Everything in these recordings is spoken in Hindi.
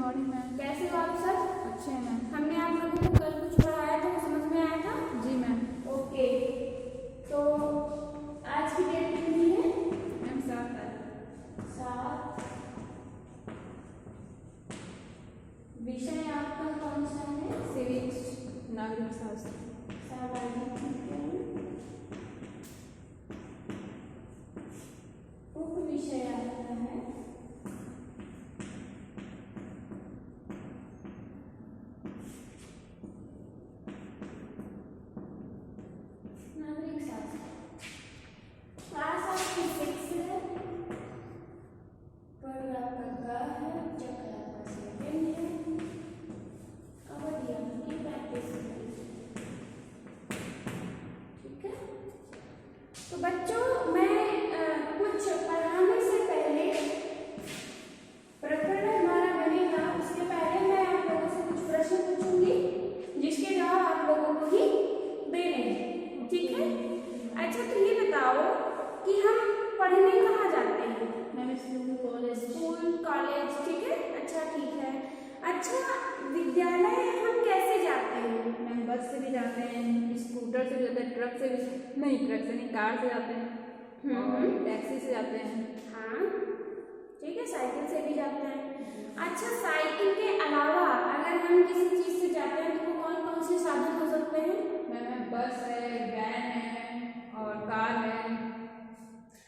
Morning ma'am. कैसे हो आप सब? अच्छे हैं मैम। हमने आप लोगों को कल कुछ पढ़ाया था, समझ में आया था? जी मैम। ओके, तो आज की डेट कितनी है? मैम 7 तारीख। 7। विषय आपका कौन सा है? सिविक्स, नागरिक शास्त्र। विषय आपका है नागरिक शास्त्र। क्लास आपकी 6 है, वर्ग आपका ग है, चक्र आपका 7 है, अवधि आपकी 35 है। ठीक है, तो बच्चों मैं कुछ पढ़ाने से पहले प्रकरण हमारा बनेगा, उसके पहले मैं आप लोगों से कुछ प्रश्न पूछूंगी जिसके जवाब आप लोगों को ही देने हैं। ठीक है, अच्छा तो ये बताओ कि हम पढ़ने कहाँ जाते हैं? Ma'am school college. ठीक है, अच्छा ठीक है। अच्छा, विद्यालय हम कैसे जाते हैं? मैम बस से भी जाते हैं, स्कूटर से भी जाते हैं, ट्रक से भी नहीं, ट्रक से नहीं, कार से जाते हैं और टैक्सी से जाते हैं। हाँ ठीक है, साइकिल से भी जाते हैं। अच्छा, साइकिल के अलावा अगर हम किसी चीज से जाते हैं तो कौन कौन से साधन हो सकते हैं? मैम बस है, वैन है और कार है।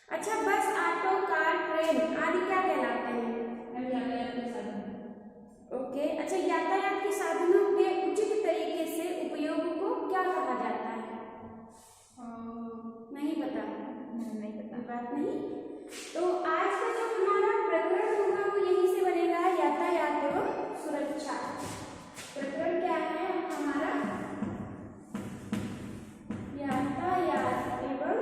अच्छा, बस, ऑटो, कार, ट्रेन आदि क्या कहलाते हैं? मैम यातायात के साधन। ओके, अच्छा, यातायात के साधनों के उचित तरीके से उपयोग को क्या कहा जाता है? नहीं पता? नहीं पता। बात नहीं। तो आज का जो हमारा प्रकरण होगा वो यहीं से बनेगा, यातायात एवं सुरक्षा। प्रकरण क्या है हमारा? यातायात एवं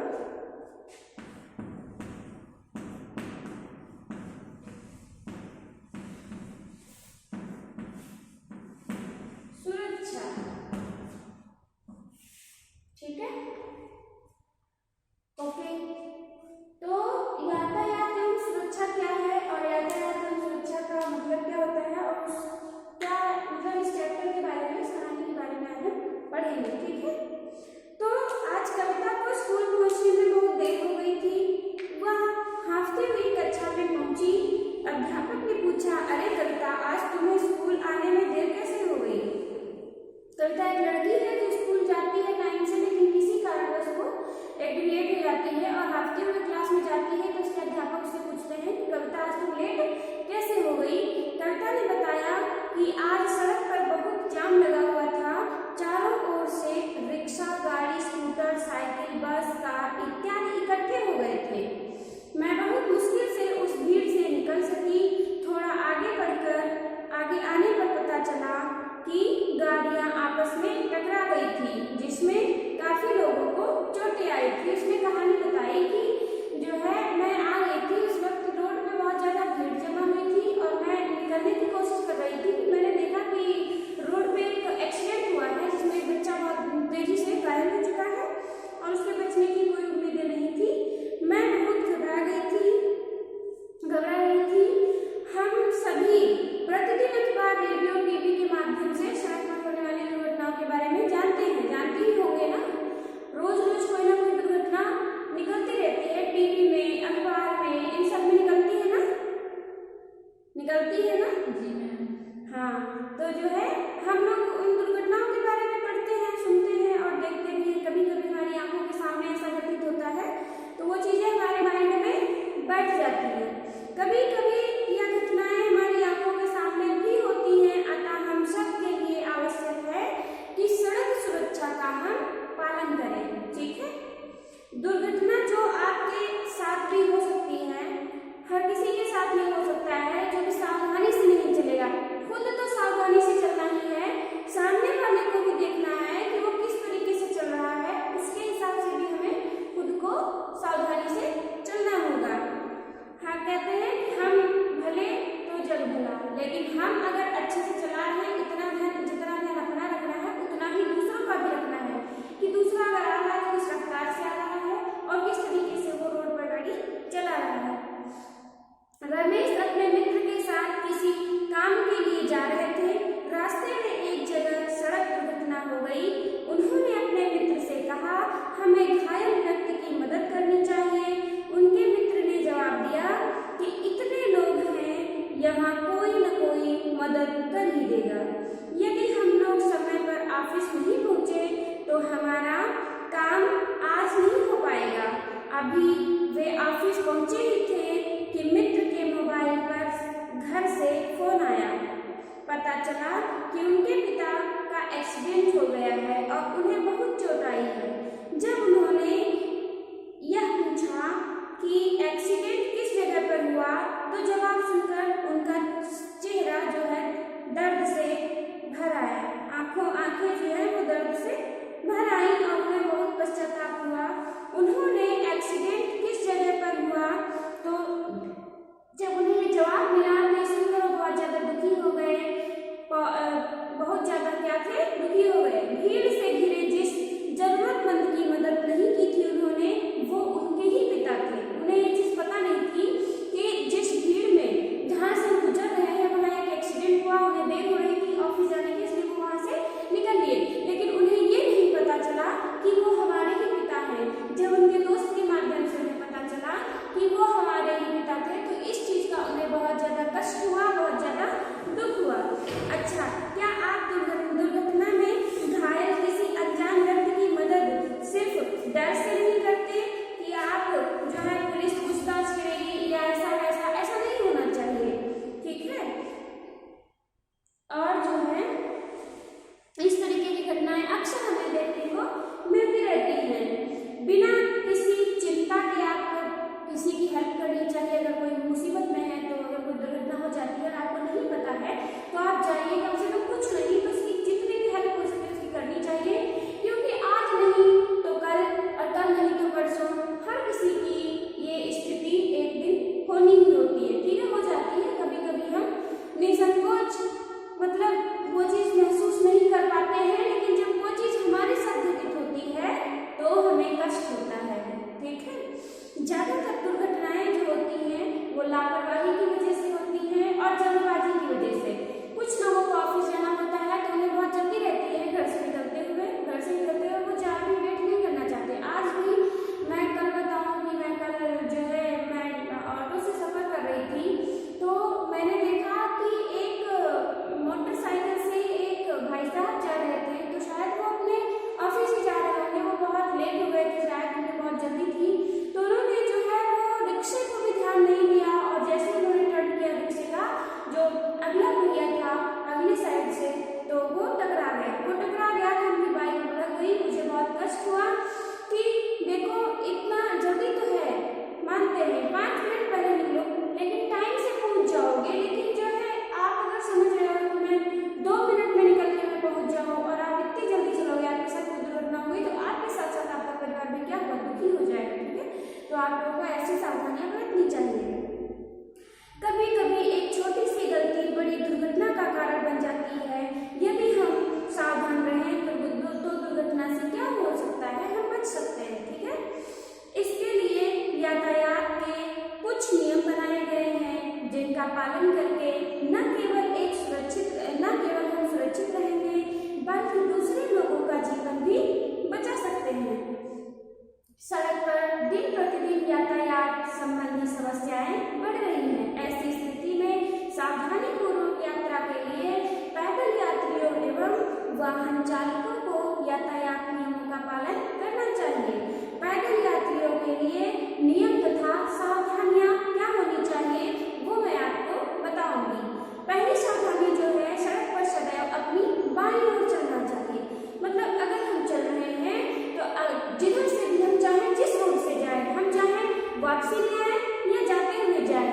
सुरक्षा। ठीक है, ओके। तो यातायात एवं सुरक्षा क्या है और यातायात एवं सुरक्षा का मतलब क्या होता है और क्या मतलब इस चैप्टर के बारे में, इस कहानी के बारे में हम पढ़ेंगे। ठीक है, तो आज कविता को स्कूल पहुंचने में बहुत देर हो गई थी। वह हांफती हुई कक्षा में पहुंची। अध्यापक ने पूछा, अरे कविता, आज तुम्हें स्कूल आने में देर कैसे हो गई? कविता एक लड़की है जो स्कूल जाती है टाइम से, लेकिन किसी कारणवश वो एक दिन लेट हो जाती है और हाफते हुए क्लास में जाती है। तो उसके अध्यापक उससे पूछते हैं कि कविता, आज तुम लेट कैसे हो गई? कविता ने बताया कि आज सड़क पर बहुत जाम लगा हुआ था। चारों ओर से रिक्शा, गाड़ी, स्कूटर, साइकिल, बस, कार इत्यादि इकट्ठे हो गए थे। मैं बहुत मुश्किल से उस भीड़ से निकल सकी। थोड़ा आगे बढ़कर आगे आने पर पता चला कि गाड़ियां आपस में टकरा गई थी, जिसमें काफी लोगों को चोटें आई थी। उसने कहानी बताई कि जो है मैं आ गई थी, उस वक्त रोड पे बहुत ज्यादा भीड़ जमा हुई थी और मैं निकलने की कोशिश कर रही थी कि मैंने देखा कि रोड पे एक एक्सीडेंट हुआ है जिसमें एक बच्चा बहुत तेजी से घायल हो चुका है और उसके बचने की कोई उम्मीदें नहीं थी। मैं बहुत घबरा गई थी। हम सभी प्रतिदिन अखबार, रेडियो, टीवी के माध्यम से सड़क पर होने वाली दुर्घटनाओं के बारे में जानते ही होंगे ना। रोज रोज कोई ना कोई दुर्घटना निकलती रहती है, टीवी में, अखबार में, इन सब में निकलती है ना। जी मैम। हाँ, तो जो है हम लोग उन दुर्घटनाओं के बारे में पढ़ते हैं, सुनते हैं और देखते भी हैं। कभी कभी हमारी आंखों के सामने ऐसा घटित होता है तो वो चीजें हमारे माइंड में बैठ जाती है। कभी कभी यह घटनाएं हमारी आंखों के सामने भी होती हैं। अतः हम सब के लिए आवश्यक है कि सड़क सुरक्षा का हम पालन करें। ठीक है, दुर्घटना जो आपके साथ भी हो सकती है, हर किसी के साथ ये हो सकता है जो कि सावधानी से नहीं चलेगा। खुद तो सावधानी से चलना ही है, सामने वाले को भी देखना है कि वो किस तरीके से चल रहा है, उसके हिसाब से भी हमें खुद को सावधानी से चलना होगा। हाँ, कहते हैं कि हम मदद कर ही देगा। यदि हम लोग समय पर ऑफिस नहीं पहुंचे तो हमारा काम आज नहीं हो पाएगा। अभी वे ऑफिस पहुंचे ही थे कि मित्र के मोबाइल पर घर से फोन आया। पता चला कि उनके पिता का एक्सीडेंट हो गया है और उन्हें बहुत चोट आई है। जब उन्होंने यह पूछा कि एक्सीडेंट किस जगह पर हुआ तो जवाब सुनकर उनका चेहरा जो है दर्द से भर आया। आंखें जो है वो दर्द से भर आई और उन्हें बहुत पश्चाताप हुआ। उन्होंने एक्सीडेंट किस जगह पर हुआ तो जब उन्हें ये जवाब मिला तो सुनकर वो बहुत ज़्यादा दुखी हो गए। बहुत ज़्यादा क्या थे, दुखी हो गए। भीड़ से घिरे जिस जरूरतमंद की मदद नहीं की थी उन्होंने, वो उनके ही पिता थे। उन्हें ये चीज़ पता नहीं थी कि जिस भीड़ में जहाँ से हम गुजर रहे हैं वहाँ एक एक्सीडेंट हुआ, उन्हें देर हो रही थी ऑफिस जाने की, इसलिए वो वहाँ से निकल लिए। लेकिन उन्हें ये नहीं पता चला कि वो हमारे ही पिता हैं। जब उनके दोस्त के माध्यम से उन्हें पता चला कि वो हमारे ही पिता थे तो इस चीज़ का उन्हें बहुत ज़्यादा कष्ट हुआ, बहुत ज़्यादा दुख हुआ। अच्छा, क्या आप दुर्घटना में घायल किसी अनजान व्यक्ति की मदद सिर्फ डर से नहीं करते कि आप जो है पुलिस पूछताछ करेगी या ऐसा नहीं होना चाहिए, ठीक है। और जो है इस तरीके की घटनाएं अक्सर हमें देखने को मिलती रहती हैं। बिना किसी चिंता के आपको किसी की हेल्प करनी चाहिए। अगर कोई मुसीबत में है तो अगर कोई दुर्घटना हो जाती है और आपको नहीं पता है तो आप जाइए, कम से कम कुछ नहीं तो उसकी जितनी भी हेल्प हो सके उसकी करनी चाहिए। क्योंकि आज नहीं तो कल और कल नहीं तो परसों हर किसी की ये स्थिति एक दिन होनी ही होती है, ठीक है, हो जाती है। कभी कभी हम निसंकोच मतलब वो चीज़ महसूस नहीं कर पाते हैं, लेकिन जब वो चीज़ हमारे साथ घटित होती है तो हमें कष्ट होता है, ठीक है। ज़्यादातर दुर्घटनाएं जो होती हैं वो लापरवाही की वजह से होती हैं और जल्दबाजी की वजह से। कुछ लोगों को ऑफिस जाना होता है तो उन्हें बहुत जल्दी रहती है घर से निकलते हुए वो ज़्यादा भी वेट नहीं करना चाहते। आज भी मैं कल बताऊँ कि मैं कल जो है मैं ऑटो से सफ़र कर रही थी तो मैंने देखा कि एक मोटरसाइकिल से एक भाई साहब जा रहे थे तो शायद वो अपने ऑफिस ही जा रहे होंगे। वो बहुत लेट हो गए थे, शायद उन्हें बहुत जल्दी थी तो उन्होंने जो है वो रिक्शे को भी ध्यान नहीं दिया और जैसे उन्होंने टर्न किया रिक्शे का जो अगला पहिया था अगली साइड से तो वो टकरा गया तो उनकी बाइक उलट गई। मुझे बहुत कष्ट हुआ कि देखो इतना जल्दी तो है, मानते हैं 5 मिनट पहले निकलो लेकिन टाइम से पहुंच जाओगे, लेकिन जो है आप अगर समझ रहे हो कि मैं 2 मिनट में निकल के मैं पहुंच जाऊँ और आप इतनी जल्दी चलोगे, आपके साथ कोई दुर्घटना हुई तो आपके साथ साथ आपका परिवार भी क्या हुआ, दुखी हो जाएगा, ठीक है। तो आप लोगों को ऐसी सावधानियां बरतनी चाहिए। कभी कभी एक छोटी सी गलती बड़ी दुर्घटना का कारण बन जाती है। यदि हम सावधान रहें तो दुर्घटना से क्या हो सकता है, हम बच सकते हैं, ठीक है। इसके लिए यातायात के कुछ नियम बनाए गए हैं जिनका पालन करके न केवल हम सुरक्षित रहेंगे बल्कि दूसरे लोगों का जीवन भी बचा सकते हैं। सड़क पर दिन प्रतिदिन यातायात संबंधी समस्याएं बढ़ रही हैं। ऐसी स्थिति में सावधानी पूर्वक यात्रा के लिए पैदल यात्रियों एवं वाहन चालकों को यातायात नियमों का पालन करना चाहिए। पैदल यात्रियों के लिए नियम तथा सावधानियां क्या होनी चाहिए वो मैं आपको बताऊंगी। पहली सावधानी जो है, सड़क पर सदैव अपनी बाईं ओर चलना चाहिए। मतलब अगर हम चल रहे हैं तो जिधर से भी हम चाहें जिस रोड से जाए, हम चाहें वापसी में आए या जाते हुए जाए,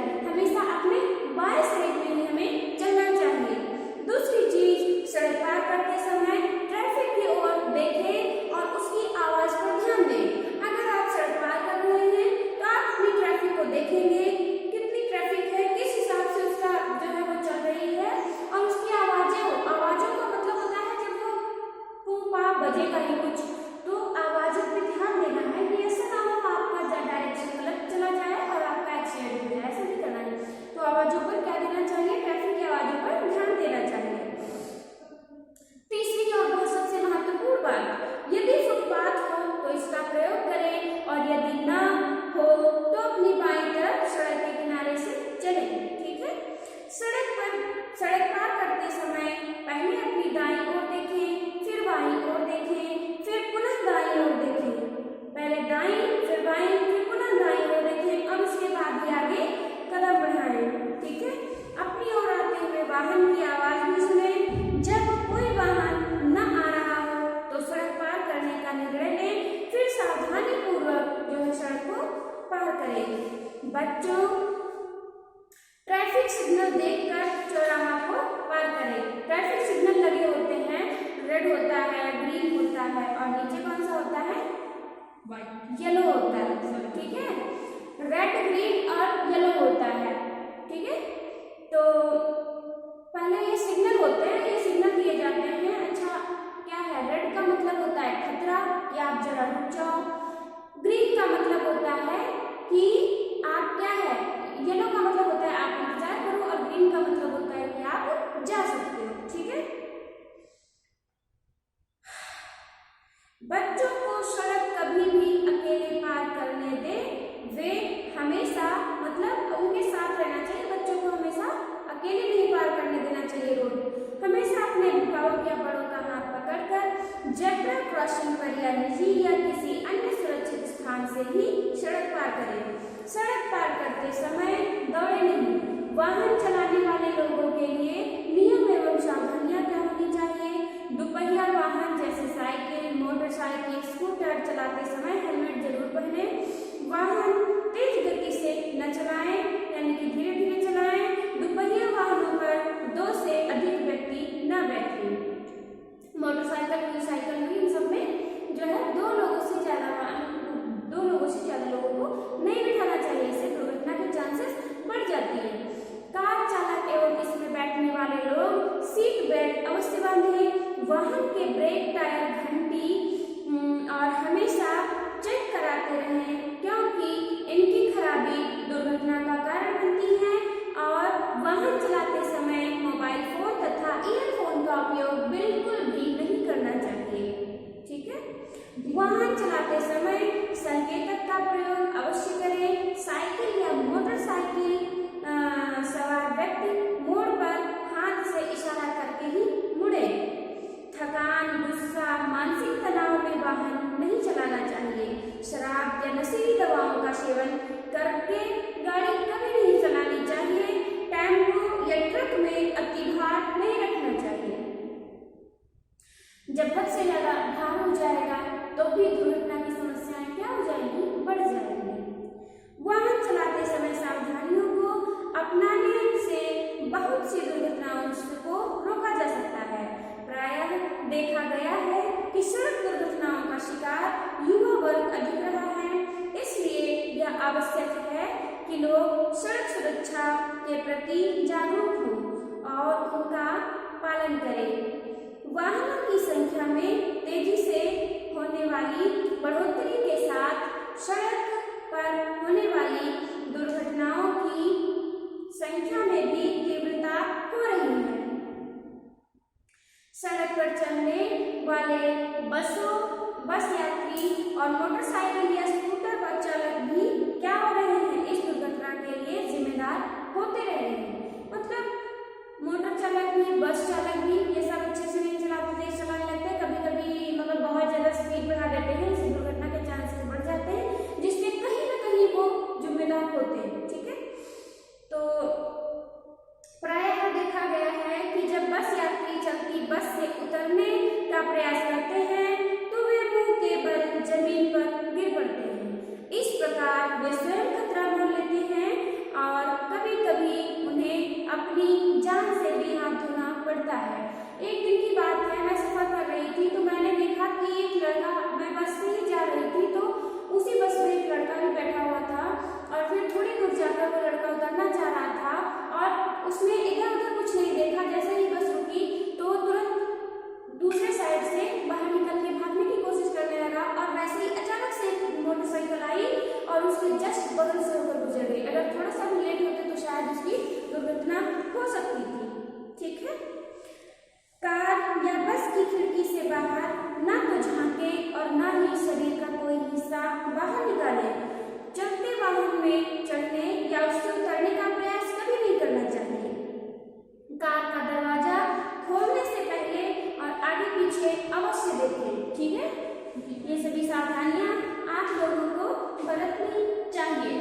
रेड होता है, ग्रीन होता है, और नीचे कौन सा होता है? वाइट, येलो होता है। ठीक है, रेड, ग्रीन और येलो होता है। ठीक है, तो पहले ये सिग्नल होते हैं, ये सिग्नल दिए जाते हैं। अच्छा, क्या है? रेड का मतलब होता है खतरा, कि आप जरा रुक जाओ। ग्रीन का मतलब होता है कि आप क्या है, येलो का मतलब होता है आप इंतजार करो, और ग्रीन का मतलब होता है कि आप जा सकते हो। ठीक है, बच्चों को सड़क कभी भी अकेले पार करने दे, वे हमेशा मतलब उनके साथ रहना चाहिए। बच्चों को हमेशा अकेले नहीं पार करने देना चाहिए रोड। हमेशा अपने अभिभावक या बड़ों का हाथ पकड़कर जेब्रा क्रॉसिंग पर या निजी या किसी अन्य सुरक्षित स्थान से ही सड़क पार करें। सड़क पार करते समय दौड़े नहीं। वाहन चलाने वाले लोगों के लिए नियम एवं सावधानियां क्या होनी चाहिए? दुपहिया वाहन जैसे साइकिल, मोटरसाइकिल, स्कूटर चलाते समय हेलमेट जरूर पहने। वाहन तेज गति से न चलाएं, यानी कि धीरे धीरे चलाएं। दुपहिया वाहनों पर 2 से अधिक व्यक्ति न बैठें। मोटरसाइकिल, साइकिल में, इन सब में जो है 2 लोगों से ज्यादा लोगों को नहीं बिठाना चाहिए। इससे दुर्घटना के चांसेस बढ़ जाती है। कार चालक एवं इसमें बैठने वाले लोग सीट बेल्ट अवश्य बांधें। वाहन के ब्रेक, टायर, घंटी और हमेशा चेक कराते रहें, क्योंकि इनकी खराबी दुर्घटना का कारण बनती है। और वाहन चलाते समय मोबाइल फोन तथा ईयरफोन का उपयोग बिल्कुल भी नहीं करना चाहिए। ठीक है, वाहन चलाते समय संकेतक का प्रयोग अवश्य करें। साइकिल या मोटरसाइकिल सवार व्यक्ति मोड़ पर हाथ से इशारा करके ही मुड़े। थकान, गुस्सा, मानसिक तनाव में वाहन नहीं चलाना चाहिए। शराब या नशीली दवाओं का सेवन करके गाड़ी कभी नहीं चलानी चाहिए। टेम्पो या ट्रक में अति भार नहीं रखना चाहिए। जब हद से ज्यादा भार हो जाएगा तो भी दुर्घटना की समस्याएं क्या हो जाएंगी? बढ़ जाएंगी। वाहन चलाते समय सावधानियों को अपनाने से बहुत सी दुर्घटनाओं को रोका जा सकता है। प्रायः देखा गया है कि सड़क दुर्घटनाओं का शिकार युवा वर्ग अधिक रहा है। इसलिए यह आवश्यक है कि लोग सड़क सुरक्षा के प्रति जागरूक हों और उनका पालन करें। वाहनों की संख्या में तेजी से होने वाली बढ़ोतरी के साथ सड़क पर होने वाली दुर्घटनाओं की संख्या में भी तीव्रता हो रही है। सड़क पर चलने वाले बस यात्री और मोटरसाइकिल या स्कूटर पर चालक भी क्या हो रहे हैं? इस दुर्घटना के लिए जिम्मेदार होते रहे हैं। मतलब मोटर चालक भी, बस चालक भी, ये सब अच्छे से नहीं चलाते, तेज चलाने लगते हैं। कभी कभी मतलब बहुत ज्यादा स्पीड बढ़ा देते हैं, इससे दुर्घटना के चांसेस बढ़ जाते हैं, जिसमें कहीं ना कहीं वो जिम्मेदार होते हैं। ठीक है, तो प्रायः देखा गया है कि जब बस यात्री चलती बस से उतरने का प्रयास करते हैं तो वे मुंह के बल जमीन पर गिर पड़ते हैं। इस प्रकार वे स्वयं खतरा मोल लेते हैं और कभी कभी उन्हें अपनी जान से भी हाथ धोना पड़ता है। एक दिन की बात है, मैं सफर कर रही थी तो मैंने देखा कि एक लड़का, मैं बस से ही जा रही थी तो उसी बस में एक लड़का भी बैठा हुआ था और फिर थोड़ी दूर जाकर वो लड़का उतरना चाह रहा था और उसने इधर उधर कुछ नहीं देखा। जैसे ही बस रुकी तो तुरंत दूसरे साइड से बाहर निकल के भागने की कोशिश करने लगा और वैसे ही अचानक से मोटरसाइकिल आई और उसके जस्ट बगल से होकर गुजर गई। अगर थोड़ा सा भी लेट होते तो शायद उसकी दुर्घटना हो सकती थी। ठीक है, कार या बस की खिड़की से बाहर ना तो झांके और ना ही शरीर का कोई हिस्सा बाहर निकाले। चलते वाहन में चढ़ने या उससे उतरने का प्रयास कभी नहीं करना चाहिए। कार का दरवाजा खोलने से पहले और आगे पीछे अवश्य देखें। ठीक है, ये सभी सावधानियां आप लोगों को बरतनी चाहिए।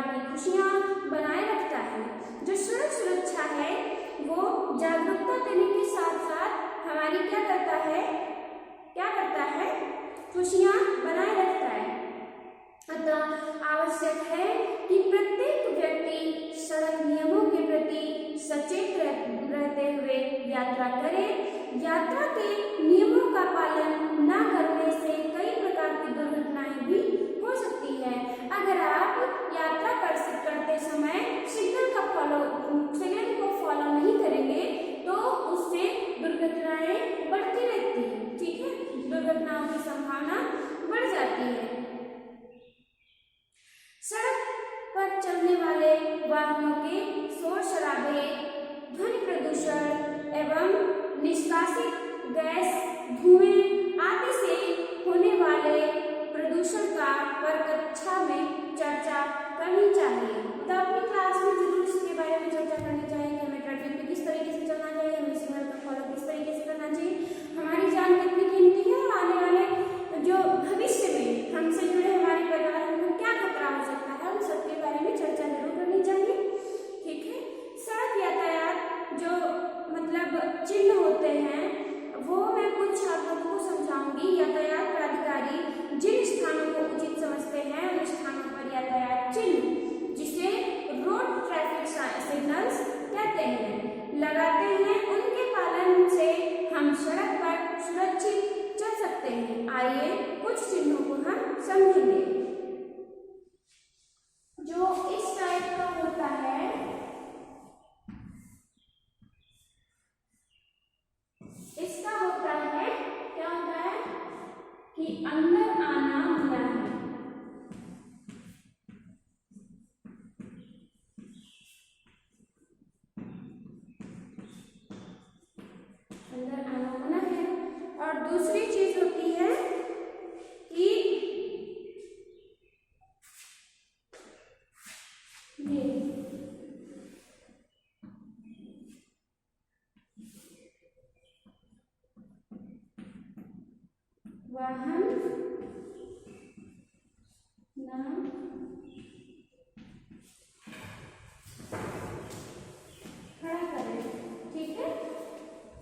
यात्रा की खुशियाँ बनाए रखता है। जो सड़क सुरक्षा है वो जागरूकता देने के साथ साथ हमारी क्या करता है, खुशियाँ बनाए रखता है। अतः आवश्यक है कि प्रत्येक व्यक्ति सड़क नियमों के प्रति सचेत रहते हुए यात्रा करे। यात्रा के नियमों का पालन न करने से कई प्रकार की दुर्घटनाएं भी हो सकती है। अगर आप यात्रा करते समय सिग्नल को फॉलो नहीं करेंगे तो उससे दुर्घटनाएं बढ़ती रहती है। ठीक है, दुर्घटनाओं की संभावना बढ़ जाती है। सड़क पर चलने वाले वाहनों के शोर शराबे, ध्वनि प्रदूषण एवं निष्कासित गैस, धुएं आदि से होने वाले प्रदूषण पर कक्षा में चर्चा करनी चाहिए। मतलब अपनी क्लास में जरूर इसके बारे में चर्चा करनी चाहिए कि हमें ट्रैफिक में किस तरीके से चलना चाहिए, हमें सिग्नल का फॉलो किस तरीके से करना चाहिए। हमारी जान कितनी कीमती है और आने वाले जो भविष्य में हमसे जुड़े हमारे परिवार में क्या खतरा हो सकता है, उन सबके बारे में चर्चा जरूर करनी चाहिए। ठीक है, सड़क यातायात जो मतलब चिन्ह होते हैं वो मैं कुछ आप लोगों को समझाऊंगी। यातायात प्राधिकारी जिन स्थानों को उचित समझते हैं उन स्थानों पर यातायात चिन्ह, जिसे रोड ट्रैफिक सिग्नल्स कहते हैं, लगाते हैं। उनके पालन से हम सड़क पर सुरक्षित चल सकते हैं। आइए कुछ चिन्हों को हम समझेंगे। जो इस टाइप का होता है, इसका होता है, क्या होता है कि अंदर आना मना है। अंदर आना मना है। और दूसरी चीज होती है कि ये वाहन ना खड़ा करें। ठीक है,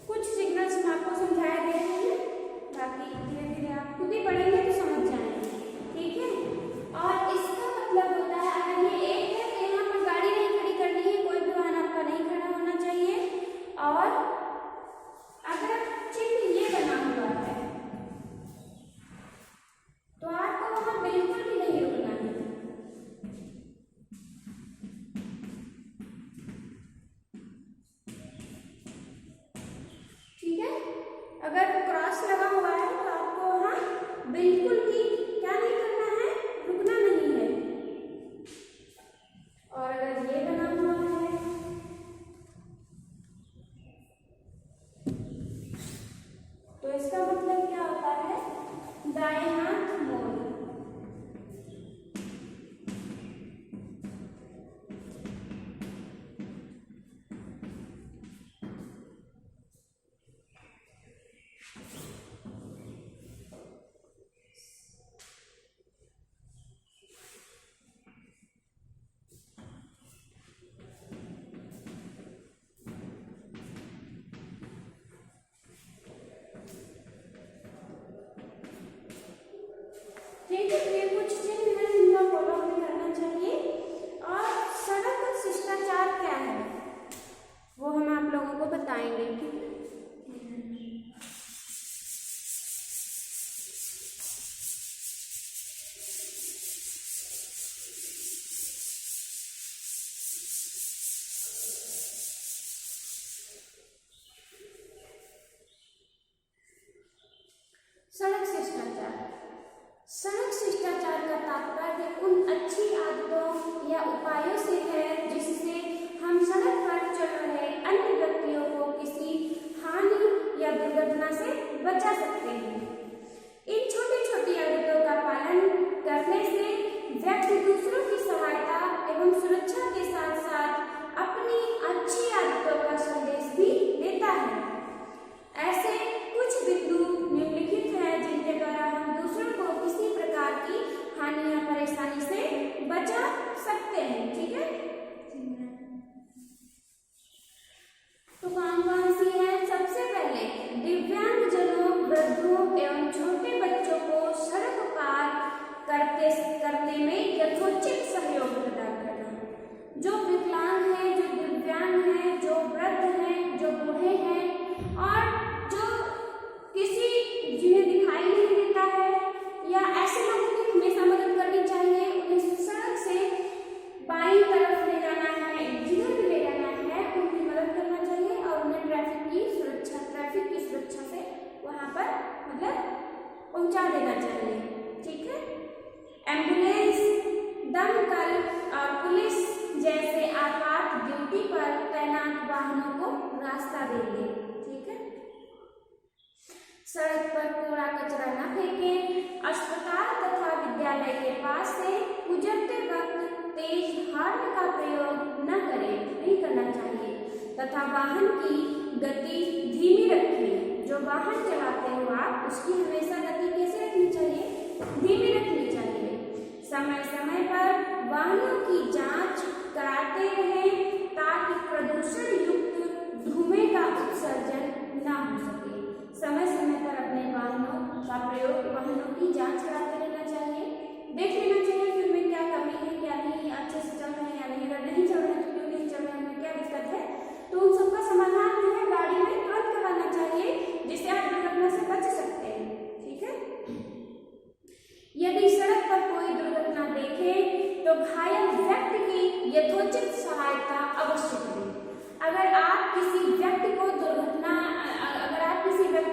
कुछ सिग्नल्स मैं आपको समझाए गए हैं, बाकी धीरे धीरे आप खुद ही पढ़ेंगे तो समझ जाएंगे। ठीक है, और इसका मतलब होता है अगर ये एक है तो यहाँ पर गाड़ी नहीं खड़ी करनी है, कोई भी वाहन आपका नहीं खड़ा होना चाहिए। और अगर चिन्ह ये बना हुआ है तो आपको वहां बिल्कुल भी नहीं रुकना है। ठीक है, अगर क्रॉस लगा हुआ है तो आपको वहां बिल्कुल रास्ता देंगे। ठीक है। सड़क पर कूड़ा कचरा न फेंकें। अस्पताल तथा विद्यालय के पास से गुजरते वक्त तेज हॉर्न का प्रयोग न करें, नहीं करना चाहिए, तथा वाहन की गति धीमी रखें। जो वाहन चलाते हो आप, उसकी हमेशा गति कैसे रखनी चाहिए? धीमी रखनी चाहिए। समय समय पर वाहनों की जांच कराते रहें ताकि प्रदूषण युक्त धुएं का उत्सर्जन न हो सके। समय समय पर अपने वाहनों का प्रयोग, वाहनों की जांच कराते रहना चाहिए। देख लेना चाहिए कि उनमें क्या कमी है, क्या नहीं, अच्छे से चल रहे हैं या नहीं, अगर नहीं चल रहे हैं तो क्यों नहीं चल रहे हैं, उनमें क्या दिक्कत है, तो उन सबका समाधान जो है गाड़ी में तुरंत कराना चाहिए, जिससे आप दुर्घटना से बच सकते हैं। ठीक है। यदि सड़क पर कोई दुर्घटना देखे तो घायल व्यक्ति की यथोचित सहायता अवश्य करें। अगर आप किसी व्यक्ति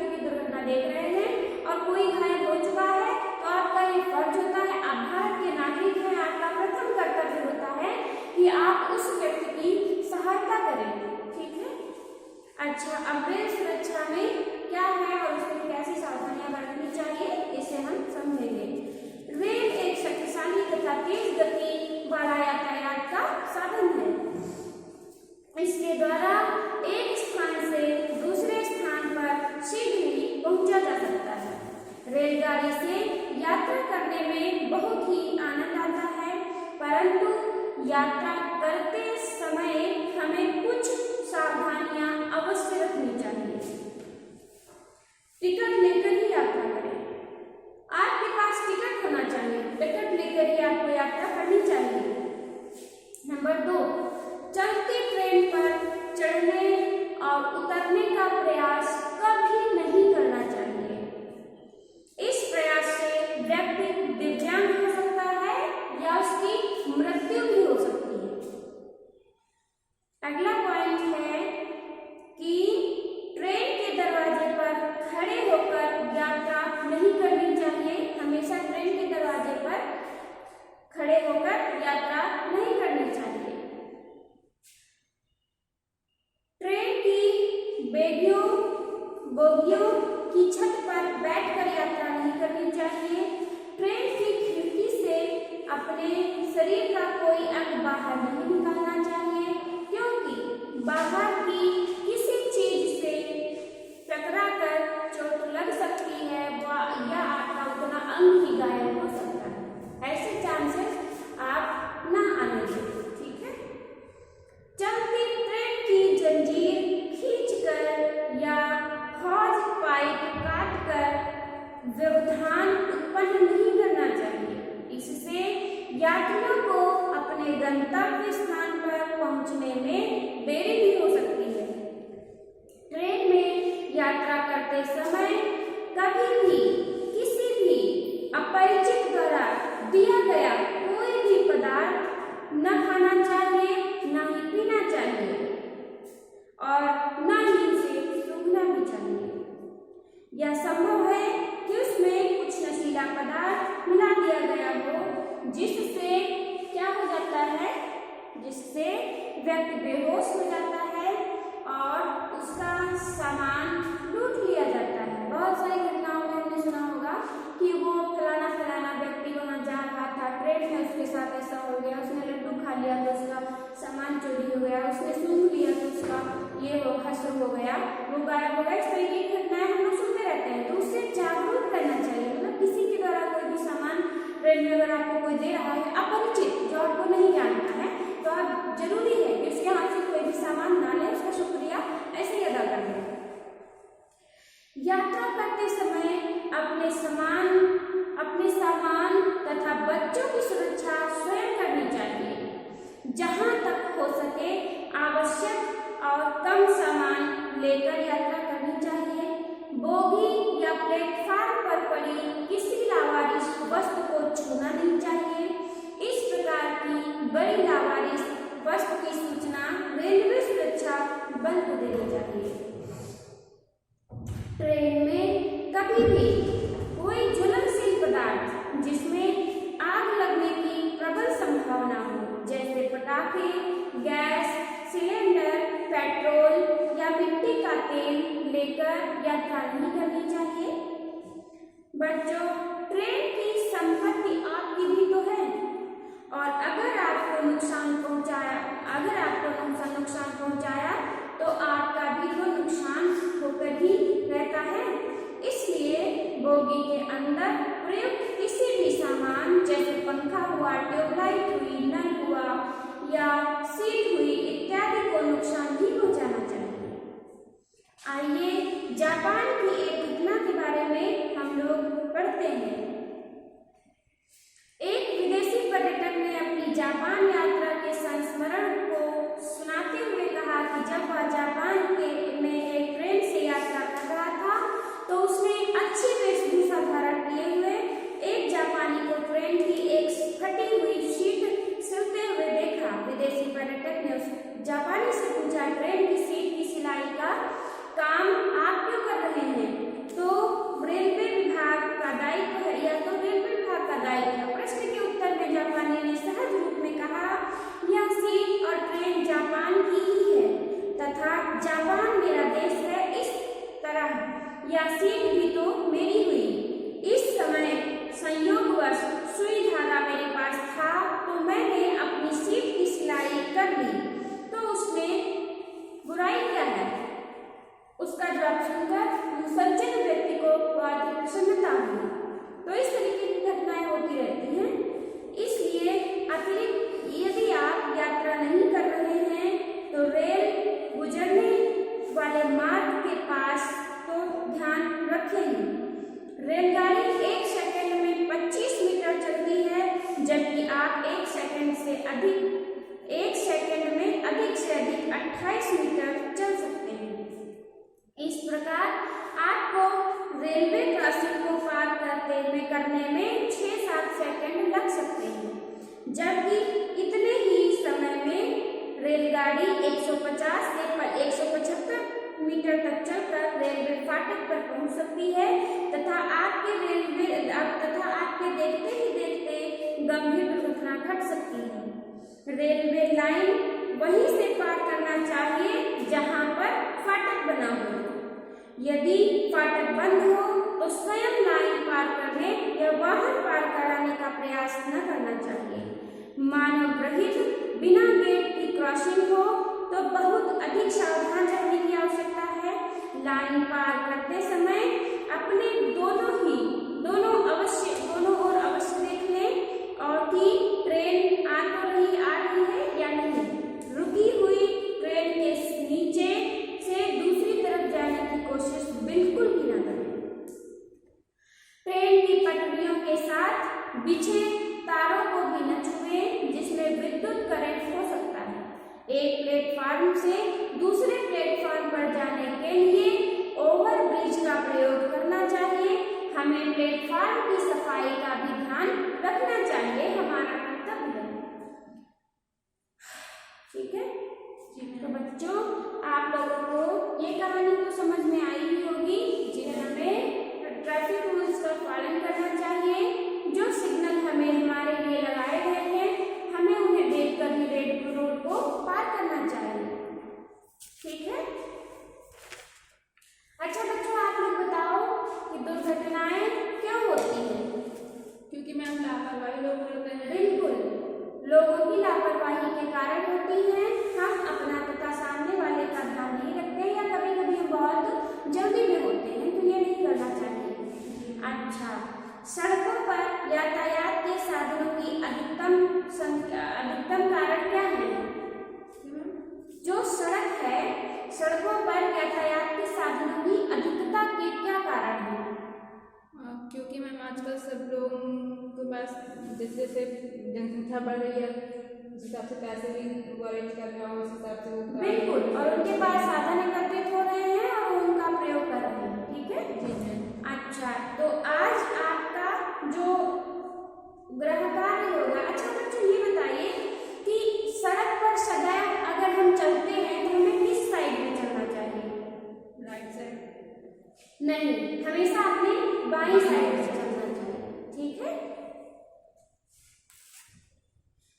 की दुर्घटना देख रहे हैं और कोई घायल हो चुका है, तो आपका ये फर्ज होता है, आप भारत के नागरिक हैं, आपका प्रथम कर्तव्य होता है कि आप उस व्यक्ति की सहायता करें। ठीक है। अच्छा, अब रेल सुरक्षा में क्या है और उसमें कैसी सावधानियां बरतनी चाहिए, इसे हम समझेंगे। रेल एक शक्तिशाली तथा तेज गति वाला यातायात का साधन है। इसके द्वारा एक स्थान से दूसरे स्थान पर शीघ्र ही पहुंचा जा सकता है। रेलगाड़ी से यात्रा करने में बहुत ही आनंद आता है, परंतु यात्रा करते समय हमें कुछ सावधानियां अवश्य रखनी चाहिए। टिकट लेकर ही यात्रा करें। आपके पास टिकट होना चाहिए, टिकट लेकर ही आपको यात्रा करनी चाहिए। नंबर 2, चलती ट्रेन पर चढ़ने और उतरने का प्रयास कभी नहीं करना चाहिए। इस प्रयास से व्यक्ति दिव्यांग हो सकता है या उसकी मृत्यु भी हो सकती है। अगला पॉइंट है कि ट्रेन के दरवाजे पर खड़े होकर यात्रा नहीं करनी चाहिए। हमेशा ट्रेन के दरवाजे पर खड़े होकर यात्रा नहीं करनी चाहिए। ट्रेन की बोगियों की छत पर बैठकर यात्रा नहीं करनी चाहिए। ट्रेन की खिड़की से अपने शरीर का कोई अंग बाहर नहीं निकालना चाहिए, क्योंकि बाहर की किसी चीज से टकराकर चोट लग सकती है या आपका उतना अंग ही घायल हो सकता है। ऐसे चांसेस आप ना आने दें। ठीक है। चलती ट्रेन की जंजीर खींचकर या हॉर्स पाइप काटकर व्यवधान उत्पन्न नहीं करना चाहिए। इससे यात्रियों को अपने गंतव्य स्थान पर पहुंचने में देरी भी हो सकती है। ट्रेन में यात्रा करते समय कभी भी किसी भी अपरिचित द्वारा दिया गया कोई भी पदार्थ न खाना चाहिए, न ही पीना चाहिए और न ही उसे सूंघना भी चाहिए। यह संभव है कि उसमें कुछ नशीला पदार्थ मिला दिया गया हो, जिससे क्या हो जाता है, जिससे व्यक्ति बेहोश हो जाता है और उसका सामान लूट लिया जाता है। बहुत सारी घटनाओं में हमने सुना होगा कि वो फलाना व्यक्ति वहाँ जा रहा था, ट्रेन में उसके साथ ऐसा हो गया, उसने लड्डू खा लिया तो उसका सामान चोरी हो गया, उसने सूंघ लिया तो उसका ये हो हश्र हो गया, वो गायब हो गया। इस तरीके की घटनाएं हम लोग सुनते रहते हैं, तो उससे जागरूक करना चाहिए। मतलब किसी के द्वारा कोई भी सामान ट्रेन में अगर आपको कोई दे रहा है अपरिचित, जो आपको नहीं जानता है, तो आप जरूरी है कि उसके हाथ से कोई भी सामान ना लें, उसका शुक्रिया ऐसे ही अदा कर दें। यात्रा करते समय अपने सामान तथा बच्चों की सुरक्षा स्वयं करनी चाहिए। जहां तक हो सके आवश्यक और कम सामान लेकर यात्रा करनी चाहिए। बोगी या प्लेटफार्म पर पड़ी किसी लावारिस वस्तु को छूना नहीं चाहिए। इस प्रकार की बड़ी लावारिस वस्तु की सूचना रेलवे सुरक्षा बल को देनी चाहिए। ट्रेन में कभी भी कोई ज्वलनशील पदार्थ जिसमें आग लगने की प्रबल संभावना हो, जैसे पटाखे, गैस सिलेंडर, पेट्रोल या मिट्टी का तेल लेकर यात्रा नहीं करनी चाहिए। बच्चों, ट्रेन की संपत्ति आपकी भी तो है, और अगर आपको नुकसान पहुंचाया तो आपका भी तो नुकसान होकर ही रहता है। इसलिए बोगी के अंदर प्रयुक्त किसी भी सामान जैसे पंखा हुआ, ट्यूबलाइट हुई, नल हुआ या सीट हुई इत्यादि को नुकसान नहीं पहुंचाना चाहिए। आइए जापान की एक घटना के बारे में हम लोग पढ़ते हैं। एक विदेशी पर्यटक ने अपनी जापान यात्रा के संस्मरण को सुनाते हुए कहा कि जब वह जापान में एक ट्रेन से यात्रा कर रहा था तो उसने अच्छी वेशभूषा धारण किए हुए एक जापानी को ट्रेन की एक फटी हुई सीट सिलते हुए देखा। विदेशी पर्यटक ने उस जापानी से पूछा, ट्रेन की सीट की सिलाई का काम आप क्यों कर रहे हैं? तो रेलवे विभाग का दायित्व है, या तो रेलवे विभाग का दायित्व है। प्रश्न के उत्तर में जापानी ने सहज रूप में कहा, यह सीट और ट्रेन जापान की ही है तथा जापान मेरा देश है। इस तरह यह सीट भी तो मेरी हुई। इस समय संयोगवश सुई धागा मेरे पास था तो मैंने अपनी सीट की सिलाई कर ली, तो उसमें बुराई क्या है? उसका जवाब सुनकर सज्जन व्यक्ति को बहुत ही प्रसन्नता हुई। तो इस तरीके की घटनाएं होती रहती हैं। इसलिए अतिरिक्त यदि आप यात्रा नहीं कर रहे हैं तो रेल गुजरने वाले मार्ग के पास तो ध्यान रखें। रेलगाड़ी 1 सेकंड में 25 मीटर चलती है, जबकि आप 1 सेकंड में अधिक से अधिक 28 मीटर चल सकते हैं। इस प्रकार आपको रेलवे क्रॉसिंग को पार करने में 6-7 सेकंड लग सकते हैं, जबकि इतने ही समय में रेलगाड़ी 150 से 175 मीटर तक चलकर रेलवे फाटक पर पहुंच सकती है तथा आपके देखते ही देखते गंभीर दुर्घटना घट सकती है। रेलवे लाइन वहीं से पार करना चाहिए जहां पर फाटक बना हो। यदि फाटक बंद हो तो स्वयं लाइन पार करने या वाहन पार कराने का प्रयास न करना चाहिए। मानव रहित बिना गेट की क्रॉसिंग हो तो बहुत अधिक सावधान रहने की आवश्यकता है। लाइन पार करते समय अपने दोनों ओर अवश्य देख लें और कि ट्रेन आ रही है या नहीं। रुकी हुई ट्रेन के नीचे से दूसरी तरफ जाने की कोशिश बिल्कुल भी न करें। ट्रेन की पटरियों के साथ बिछे तारों को भी न छुएं जिसमें विद्युत करंट हो सकता है। एक प्लेटफार्म से दूसरे प्लेटफार्म पर जाने के लिए ओवरब्रिज का प्रयोग करना चाहिए। हमें प्लेटफार्म की सफाई का भी ध्यान रखना चाहिए, हमारा कर्तव्य है। ठीक है? तो बच्चों, आप लोगों को ये कहानी तो समझ में आई ही होगी जिन्हें हमें ट्रैफिक रूल्स का पालन करना चाहिए। जो सिग्नल हमें हमारे लिए लगाए गए हैं हमें उन्हें देखकर ही रेड रोड को पार करना चाहिए। ठीक है? अच्छा बच्चों, आप लोग बताओ कि दुर्घटनाएं क्यों होती हैं? क्योंकि मैम लापरवाही लोग होते हैं। बिल्कुल, लोगों की लापरवाही के कारण होती है। हम अपना तथा सामने वाले का ध्यान नहीं रखते या कभी कभी हम बहुत जल्दी में होते हैं, तो ये नहीं करना चाहिए। अच्छा, सड़कों पर यातायात के साधनों की अधिकतम कारण क्या है? जो सड़क है, सड़कों पर यातायात के साधनों की अधिकता के क्या कारण है? क्योंकि मैम आजकल सब लोगों के पास जैसे जनसंख्या बढ़ रही है उस हिसाब से पैसे भी अरेंज करना हो, उस हिसाब से बिल्कुल, और उनके पास साधन एकत्रित हो रहे हैं और उनका प्रयोग कर रहे हैं। ठीक है? जी मैम। अच्छा, तो आज आपका जो गृह कार्य होगा। अच्छा बच्चों, ये बताइए कि सड़क पर सदैव अगर हम चलते हैं तो हमें किस साइड में चलना चाहिए? राइट साइड नहीं, हमेशा अपने बाईं साइड में चलना चाहिए। ठीक है?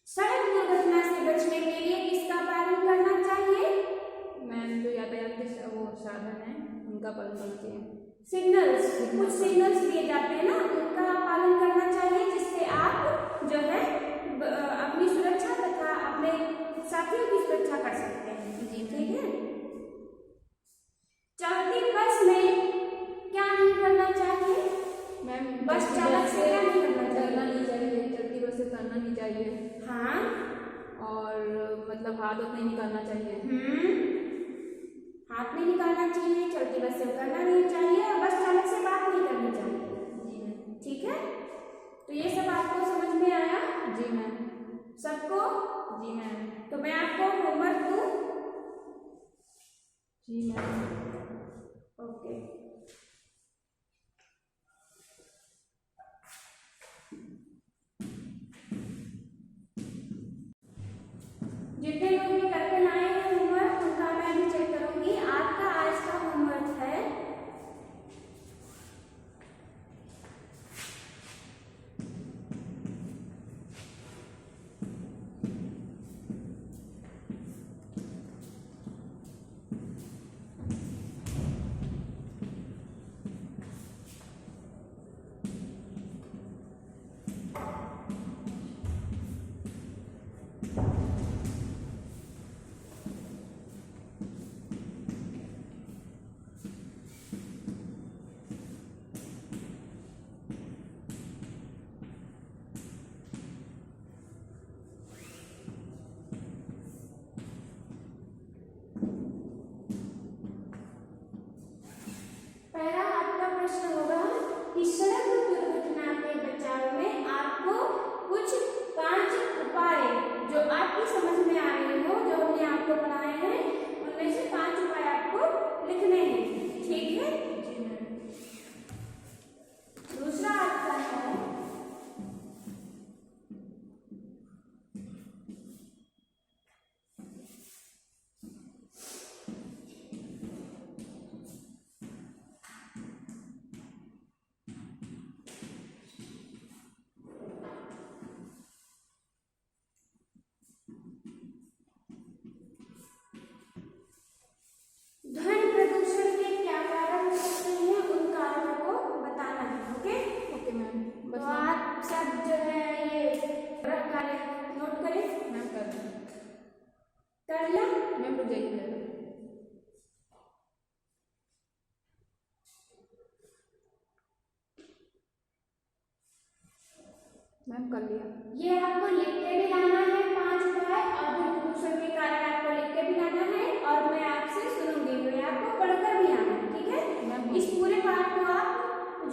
सड़क दुर्घटना से बचने के लिए किसका पालन करना चाहिए? मैम जो यातायात के वो उनका पालन करना चाहिए। सिग्नल्स, कुछ सिग्नल्स दिए जाते हैं ना, उनका पालन करना चाहिए, जिससे आप जो है अपनी सुरक्षा तथा अपने साथियों की सुरक्षा कर सकते हैं। जी ठीक है। चलती बस में क्या नहीं करना चाहिए? मैम बस चालक से क्या नहीं करना चाहिए? करना नहीं चाहिए, चलती बस से करना नहीं चाहिए। हाँ। और मतलब हाथ नहीं निकालना चाहिए। हाथ नहीं निकालना चाहिए, चलती बस से करना नहीं चाहिए, और बस चालक से बात नहीं करनी चाहिए। जी मैम। ठीक है। तो ये सब आपको समझ में आया? जी मैम। सबको? जी मैम। तो मैं आपको होमवर्क दूं? जी मैम। ओके। जितने लोग भी करके लाए हैं होमवर्क, उनका मैं भी चेक करूंगी। आपका आज का होमवर्क है पहला आपका प्रश्न होगा कि सड़क दुर्घटना के बचाव में आपको कुछ 5 उपाय जो आपकी समझ में आ रहे हो, जो हमने आपको पढ़ाए हैं, उनमें से 5 उपाय आपको लिखने हैं। ठीक है। जी मैम। दूसरा आपका है ध्वनि प्रदूषण के क्या कारण हो सकते हैं, उन कारणों को बताना है। ओके। Okay ma'am. तो बस आप सब जो है ये रख कर नोट करें। मैम कर दें। कर लिया? मैम रुक जाइए मेरा। मैम कर लिया। ये आपको लिख के भी लाना है 5 उपाय, और ध्वनि प्रदूषण के कारण आपको लिख के भी लाना है, और मैं आपसे सुनूंगी, मैं आपको पढ़कर भी आना है। ठीक है। मैम इस पूरे पाठ को आप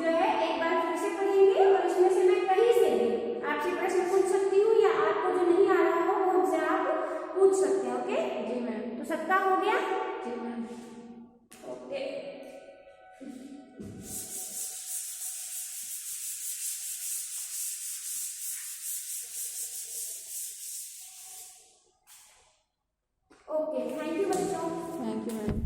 जो है एक बार फिर से पढ़ेंगे, और इसमें से मैं कहीं से भी आपसे प्रश्न पूछ सकती हूँ, या आपको जो नहीं आ रहा हो वो हमसे आप पूछ सकते हैं। ओके। जी मैम। तो सबका हो गया? जी ma'am. Okay. Okay, thank you बच्चों। Thank you ma'am.